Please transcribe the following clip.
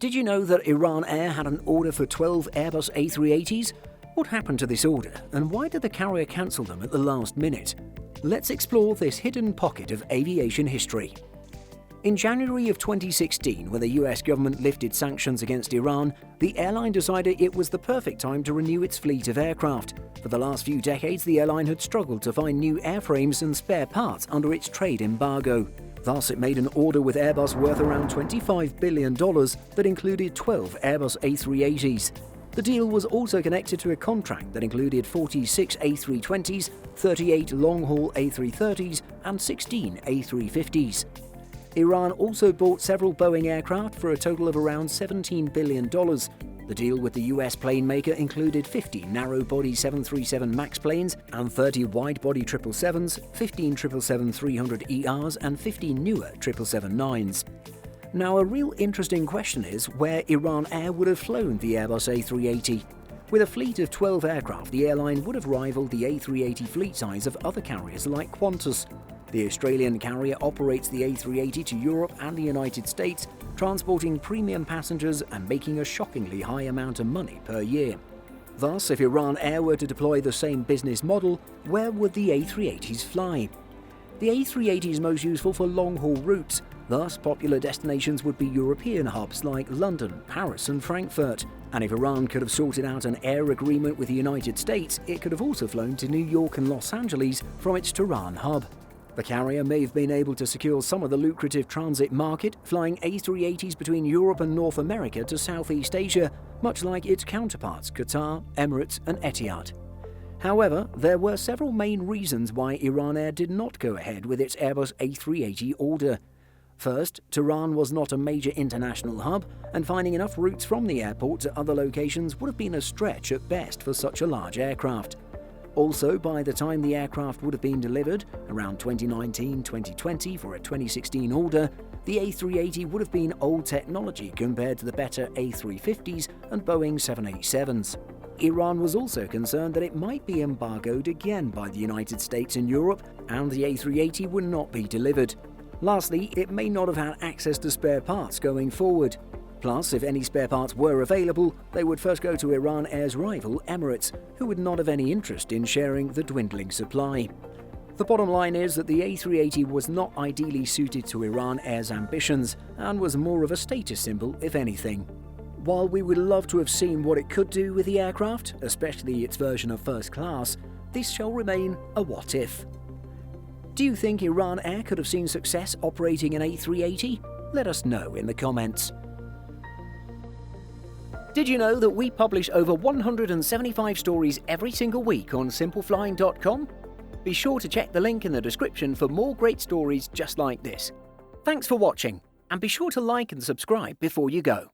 Did you know that IranAir had an order for 12 Airbus A380s? What happened to this order, and why did the carrier cancel them at the last minute? Let's explore this hidden pocket of aviation history. In January of 2016, when the US government lifted sanctions against Iran, the airline decided it was the perfect time to renew its fleet of aircraft. For the last few decades, the airline had struggled to find new airframes and spare parts under its trade embargo. Thus, it made an order with Airbus worth around $25 billion that included 12 Airbus A380s. The deal was also connected to a contract that included 46 A320s, 38 long-haul A330s, and 16 A350s. Iran also bought several Boeing aircraft for a total of around $17 billion. The deal with the US plane maker included 50 narrow-body 737 MAX planes and 30 wide-body 777s, 15 777-300ERs, and 15 newer 777-9s. Now, a real interesting question is where IranAir would have flown the Airbus A380. With a fleet of 12 aircraft, the airline would have rivaled the A380 fleet size of other carriers like Qantas. The Australian carrier operates the A380 to Europe and the United States, transporting premium passengers and making a shockingly high amount of money per year. Thus, if IranAir were to deploy the same business model, where would the A380s fly? The A380 is most useful for long-haul routes. Thus, popular destinations would be European hubs like London, Paris and Frankfurt. And if Iran could have sorted out an air agreement with the United States, it could have also flown to New York and Los Angeles from its Tehran hub. The carrier may have been able to secure some of the lucrative transit market, flying A380s between Europe and North America to Southeast Asia, much like its counterparts Qatar, Emirates and Etihad. However, there were several main reasons why IranAir did not go ahead with its Airbus A380 order. First, Tehran was not a major international hub, and finding enough routes from the airport to other locations would have been a stretch at best for such a large aircraft. Also, by the time the aircraft would have been delivered, around 2019-2020 for a 2016 order, the A380 would have been old technology compared to the better A350s and Boeing 787s. Iran was also concerned that it might be embargoed again by the United States and Europe, and the A380 would not be delivered. Lastly, it may not have had access to spare parts going forward. Plus, if any spare parts were available, they would first go to IranAir's rival, Emirates, who would not have any interest in sharing the dwindling supply. The bottom line is that the A380 was not ideally suited to IranAir's ambitions and was more of a status symbol, if anything. While we would love to have seen what it could do with the aircraft, especially its version of first class, this shall remain a what-if. Do you think IranAir could have seen success operating an A380? Let us know in the comments. Did you know that we publish over 175 stories every single week on simpleflying.com? Be sure to check the link in the description for more great stories just like this. Thanks for watching, and be sure to like and subscribe before you go.